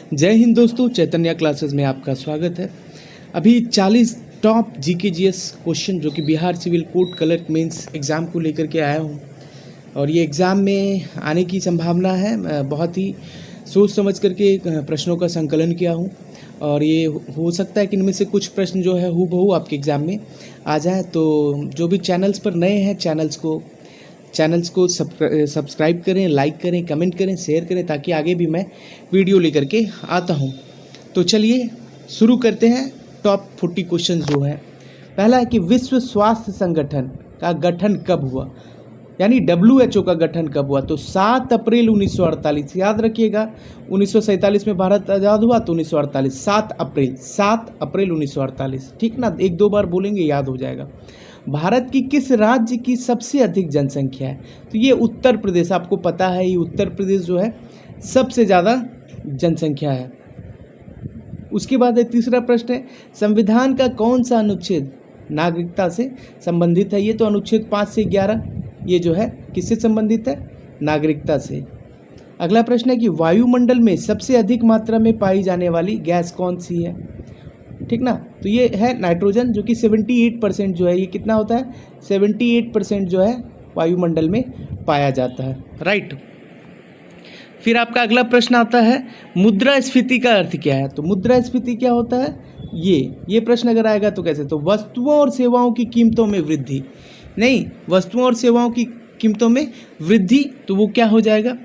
जय हिंद दोस्तों, चैतन्य क्लासेस में आपका स्वागत है। अभी 40 टॉप जीके जीएस क्वेश्चन जो कि Bihar civil court clerk mains exam को लेकर के आया हूँ और ये एग्ज़ाम में आने की संभावना है। बहुत ही सोच समझ करके प्रश्नों का संकलन किया हूँ और ये हो सकता है कि इनमें से कुछ प्रश्न जो है हूबहू आपके एग्ज़ाम में आ जाए। तो जो भी चैनल्स पर नए हैं चैनल्स को सब्सक्राइब करें, लाइक करें, कमेंट करें, शेयर करें ताकि आगे भी मैं वीडियो लेकर के आता हूं। तो चलिए शुरू करते हैं। टॉप 40 क्वेश्चन जो हैं, पहला है कि विश्व स्वास्थ्य संगठन का गठन कब हुआ, यानी WHO का गठन कब हुआ। तो 7 अप्रैल 1948, याद रखिएगा 1947 में भारत आज़ाद हुआ तो 1948 7 अप्रैल 1948, ठीक ना, एक दो बार बोलेंगे याद हो जाएगा। भारत की किस राज्य की सबसे अधिक जनसंख्या है, तो ये उत्तर प्रदेश, आपको पता है ये उत्तर प्रदेश जो है सबसे ज़्यादा जनसंख्या है। उसके बाद तीसरा प्रश्न है, संविधान का कौन सा अनुच्छेद नागरिकता से संबंधित है। ये तो अनुच्छेद 5 से 11 ये जो है किससे संबंधित है, नागरिकता से। अगला प्रश्न है कि वायुमंडल में सबसे अधिक मात्रा में पाई जाने वाली गैस कौन सी है, ठीक ना, तो ये है नाइट्रोजन, जो कि 78% जो है, ये कितना होता है 78% जो है वायुमंडल में पाया जाता है, राइट। फिर आपका अगला प्रश्न आता है, मुद्रास्फीति का अर्थ क्या है। तो मुद्रास्फीति क्या होता है, ये प्रश्न अगर आएगा तो कैसे, तो वस्तुओं और सेवाओं की कीमतों में वृद्धि, नहीं, वस्तुओं और सेवाओं की कीमतों में वृद्धि, तो वो क्या हो जाएगा,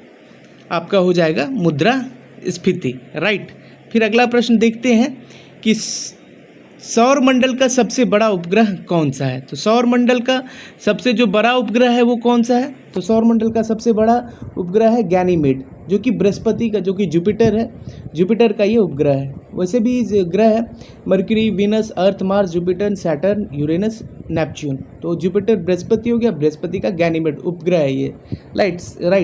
आपका हो जाएगा मुद्रास्फीति, राइट। फिर अगला प्रश्न देखते हैं कि सौर मंडल का सबसे बड़ा उपग्रह कौन सा है। तो सौर मंडल का सबसे जो बड़ा उपग्रह है वो कौन सा है, तो सौर मंडल का सबसे बड़ा उपग्रह है गैनीमेड, जो कि बृहस्पति का, जो कि जुपिटर है, जुपिटर का ये उपग्रह है। वैसे भी ग्रह है Mercury, Venus, Earth, Mars, Jupiter, Saturn, Uranus, Neptune. तो जुपिटर बृहस्पति हो गया, बृहस्पति का गैनीमेड उपग्रह है ये, राइट,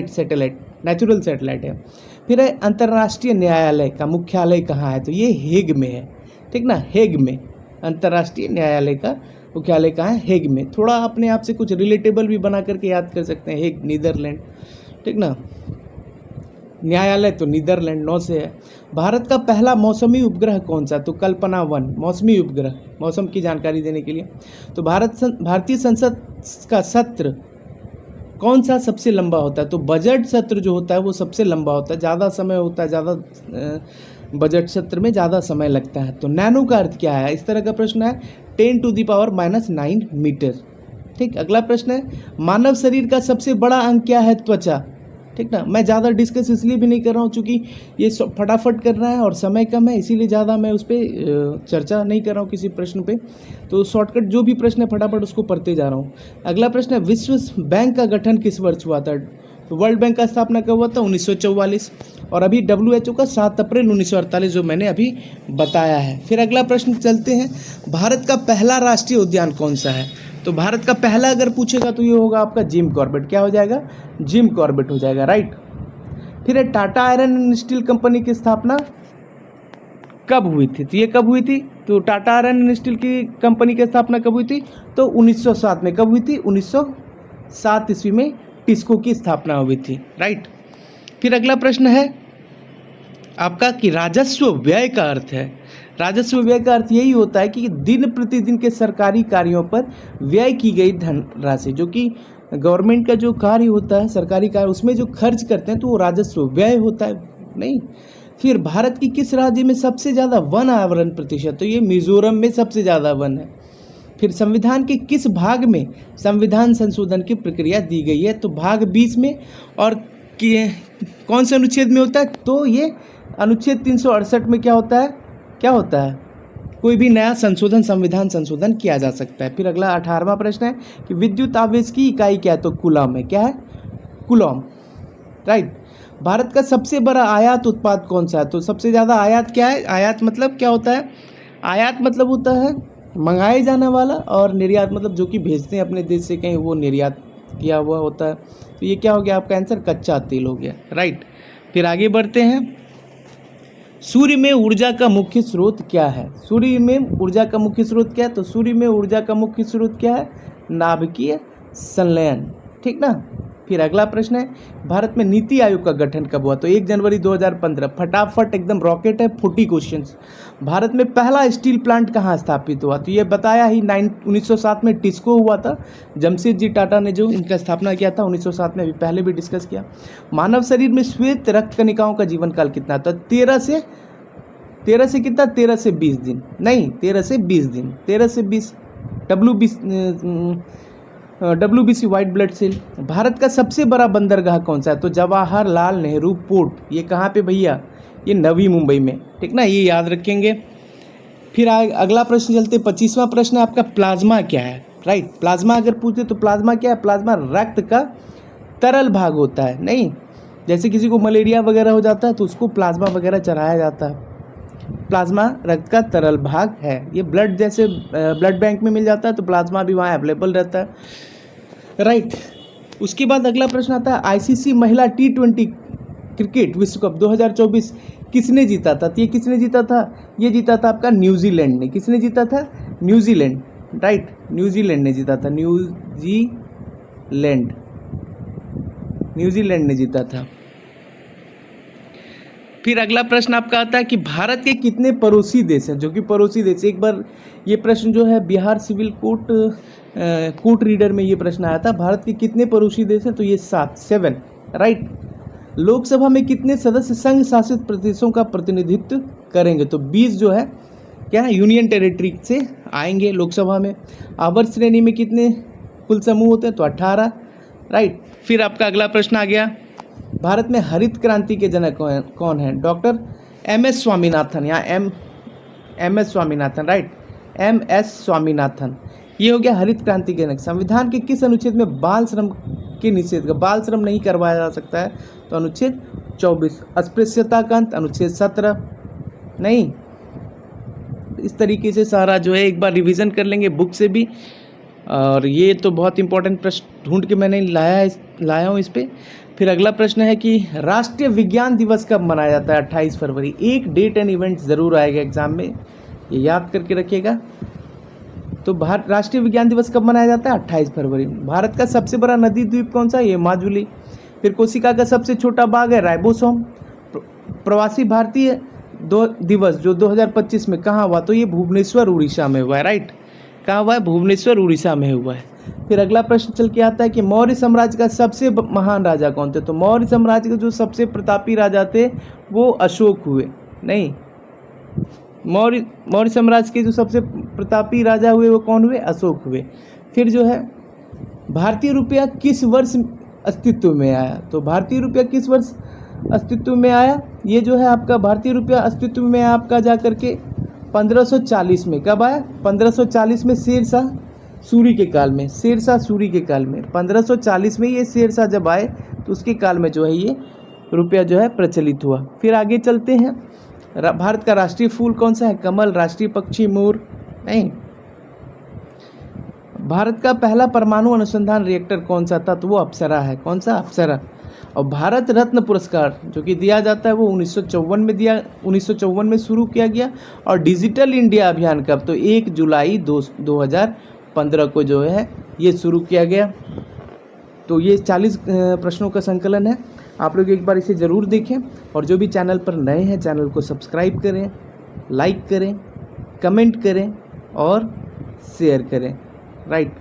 सैटेलाइट, नेचुरल सैटेलाइट है। फिर है अंतर्राष्ट्रीय न्यायालय का मुख्यालय कहाँ है, तो ये हेग में है, ठीक ना, हेग में अंतर्राष्ट्रीय न्यायालय का मुख्यालय कहाँ है, हेग में। थोड़ा अपने आप से कुछ रिलेटेबल भी बना करके याद कर सकते हैं, हेग नीदरलैंड, ठीक ना, न्यायालय तो नीदरलैंड 9 से है। भारत का पहला मौसमी उपग्रह कौन सा, तो कल्पना 1 मौसमी उपग्रह, मौसम की जानकारी देने के लिए। तो भारतीय संसद का सत्र कौन सा सबसे लंबा होता है, तो बजट सत्र जो होता है वो सबसे लंबा होता है, ज़्यादा समय होता है, ज़्यादा बजट सत्र में ज़्यादा समय लगता है। तो नैनो का अर्थ क्या है, इस तरह का प्रश्न है, 10⁻⁻9 मीटर, ठीक। अगला प्रश्न है, मानव शरीर का सबसे बड़ा अंग क्या है, त्वचा, ठीक ना। मैं ज़्यादा डिस्कस इसलिए भी नहीं कर रहा हूँ क्योंकि ये फटाफट करना है और समय कम है, इसीलिए ज़्यादा मैं उस पर चर्चा नहीं कर रहा हूँ किसी प्रश्न पे। तो शॉर्टकट जो भी प्रश्न है फटाफट उसको पढ़ते जा रहा हूँ। अगला प्रश्न है, विश्व बैंक का गठन किस वर्ष हुआ था। तो वर्ल्ड बैंक का स्थापना कब हुआ था, 1944, और अभी WHO का 7 अप्रैल 1948 जो मैंने अभी बताया है। फिर अगला प्रश्न चलते हैं, भारत का पहला राष्ट्रीय उद्यान कौन सा है। तो भारत का पहला अगर पूछेगा तो ये होगा आपका जिम कॉर्बेट, क्या हो जाएगा, जिम कॉर्बेट हो जाएगा, राइट। फिर Tata iron and steel company की स्थापना कब हुई थी, तो ये कब हुई थी, तो टाटा आयरन एंड स्टील की कंपनी की स्थापना कब हुई थी, तो 1907 में। कब हुई थी, 1907 ईस्वी में टिस्को की स्थापना हुई थी, राइट। फिर अगला प्रश्न है आपका कि राजस्व व्यय का अर्थ है। राजस्व व्यय का अर्थ यही होता है कि दिन प्रतिदिन के सरकारी कार्यों पर व्यय की गई धनराशि, जो कि गवर्नमेंट का जो कार्य होता है, सरकारी कार्य, उसमें जो खर्च करते हैं तो वो राजस्व व्यय होता है, नहीं। फिर भारत की किस राज्य में सबसे ज़्यादा वन आवरण प्रतिशत, तो ये मिजोरम में सबसे ज़्यादा वन है। फिर संविधान के किस भाग में संविधान संशोधन की प्रक्रिया दी गई है, तो भाग 20 में, और कौन से अनुच्छेद में होता है, तो ये अनुच्छेद 368 में क्या होता है, कोई भी नया संविधान संशोधन किया जा सकता है। फिर अगला 18वां प्रश्न है कि विद्युत आवेश की इकाई क्या है, तो कूलम है, क्या है, कूलम, राइट। भारत का सबसे बड़ा आयात उत्पाद कौन सा है, तो सबसे ज़्यादा आयात क्या है, आयात मतलब क्या होता है, आयात मतलब होता है मंगाए जाने वाला, और निर्यात मतलब जो कि भेजते हैं अपने देश से कहीं, वो निर्यात किया हुआ होता है। तो ये क्या हो गया आपका आंसर, कच्चा तेल हो गया, राइट। फिर आगे बढ़ते हैं, सूर्य में ऊर्जा का मुख्य स्रोत क्या है। सूर्य में ऊर्जा का मुख्य स्रोत क्या है, तो सूर्य में ऊर्जा का मुख्य स्रोत क्या है, नाभिकीय संलयन, ठीक ना, फिर अगला प्रश्न है, भारत में नीति आयोग का गठन कब हुआ? तो 1 जनवरी 2015। फटाफट एकदम रॉकेट है, 40 क्वेश्चंस। भारत में पहला स्टील प्लांट कहाँ स्थापित हुआ? तो ये बताया ही 1907 में टिस्को हुआ था। जमशेदजी टाटा ने जो इनका स्थापना किया था 1907 में, अभी पहले भी डिस्कस किया। मानव शरीर में श्वेत रक्त कणिकाओं का जीवन काल कितना था? 13 से कितना? 13 से 20 दिन नहीं, 13 से 20 दिन, 13 से 20। WBC white blood cell. Bharat का सबसे बड़ा बंदरगाह कौन सा है? तो जवाहरलाल नेहरू पोर्ट। ये कहाँ पे भैया? ये नवी मुंबई में, ठीक ना, ये याद रखेंगे। फिर अगला प्रश्न चलते, 25वां प्रश्न है आपका, प्लाज्मा क्या है? राइट, प्लाज्मा अगर पूछे तो प्लाज्मा क्या है? प्लाज्मा रक्त का तरल भाग होता है। नहीं, जैसे किसी को मलेरिया वगैरह हो जाता है तो उसको प्लाज्मा वगैरह चढ़ाया जाता है। प्लाज्मा रक्त का तरल भाग है। ये ब्लड जैसे ब्लड बैंक में मिल जाता है तो प्लाज्मा भी वहाँ अवेलेबल रहता है, राइट। उसके बाद अगला प्रश्न आता है, आईसीसी महिला T20 क्रिकेट विश्व कप 2024 किसने जीता था? तो ये किसने जीता था? ये जीता था आपका न्यूजीलैंड ने। किसने जीता था? न्यूजीलैंड, राइट, न्यूजीलैंड ने जीता था। न्यूजीलैंड ने जीता था। फिर अगला प्रश्न आपका आता है कि भारत के कितने पड़ोसी देश हैं? जो कि पड़ोसी देश, एक बार ये प्रश्न जो है बिहार सिविल कोर्ट रीडर में ये प्रश्न आया था, भारत के कितने पड़ोसी देश हैं? तो ये 7, राइट। लोकसभा में कितने सदस्य संघ शासित प्रदेशों का प्रतिनिधित्व करेंगे? तो 20 जो है क्या है, यूनियन टेरिटरी से आएंगे लोकसभा में। आवर्त श्रेणी में कितने कुल समूह होते हैं? तो 18, राइट। फिर आपका अगला प्रश्न आ गया, भारत में हरित क्रांति के जनक कौन है? डॉक्टर MS स्वामीनाथन, या MS Swaminathan, right, MS Swaminathan. ये हो गया हरित क्रांति के जनक। संविधान के किस अनुच्छेद में बाल श्रम के निषेध का, बाल श्रम नहीं करवाया जा सकता है? तो अनुच्छेद 24। अस्पृश्यता का अंत अनुच्छेद 17। नहीं, इस तरीके से सारा जो है एक बार रिवीजन कर लेंगे बुक से भी। और ये तो बहुत इंपॉर्टेंट प्रश्न ढूंढ के मैंने लाया हूँ इस पर। फिर अगला प्रश्न है कि राष्ट्रीय विज्ञान दिवस कब मनाया जाता है? 28 फरवरी। एक डेट एंड इवेंट ज़रूर आएगा एग्जाम में, ये याद करके रखिएगा। तो राष्ट्रीय विज्ञान दिवस कब मनाया जाता है? 28 फरवरी। भारत का सबसे बड़ा नदी द्वीप कौन सा है? ये माजुली। फिर कोशिका का सबसे छोटा बाघ है राइबोसोम। प्रवासी भारतीय दिवस जो 2025 में कहाँ हुआ? तो ये भुवनेश्वर उड़ीसा में हुआ है, राइट। कहाँ हुआ है? भुवनेश्वर उड़ीसा में हुआ है। फिर अगला प्रश्न चल के आता है कि मौर्य साम्राज्य का सबसे महान राजा कौन थे? तो मौर्य साम्राज्य के जो सबसे प्रतापी राजा थे वो अशोक हुए। नहीं, मौर्य साम्राज्य के जो सबसे प्रतापी राजा हुए वो कौन हुए? अशोक हुए। फिर जो है भारतीय रुपया किस वर्ष अस्तित्व में आया? तो भारतीय रुपया किस वर्ष अस्तित्व में आया? ये जो है आपका भारतीय रुपया अस्तित्व में आपका जा करके 1540 में। कब आया? 1540 में शेरशाह सूरी के काल में। 1540 में ये शेरशाह जब आए तो उसके काल में जो है ये रुपया जो है प्रचलित हुआ। फिर आगे चलते हैं, भारत का राष्ट्रीय फूल कौन सा है? कमल। राष्ट्रीय पक्षी मोर। नहीं, भारत का पहला परमाणु अनुसंधान रिएक्टर कौन सा था? तो वो अप्सरा है। कौन सा? अप्सरा। और भारत रत्न पुरस्कार जो कि दिया जाता है वो 1954 में शुरू किया गया। और डिजिटल इंडिया अभियान कब? तो 1 जुलाई 2015 को जो है ये शुरू किया गया। तो ये 40 प्रश्नों का संकलन है। आप लोग एक बार इसे ज़रूर देखें, और जो भी चैनल पर नए हैं चैनल को सब्सक्राइब करें, लाइक करें, कमेंट करें और शेयर करें, राइट,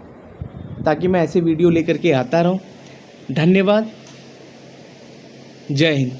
ताकि मैं ऐसे वीडियो लेकर के आता रहूं। धन्यवाद। जय हिंद।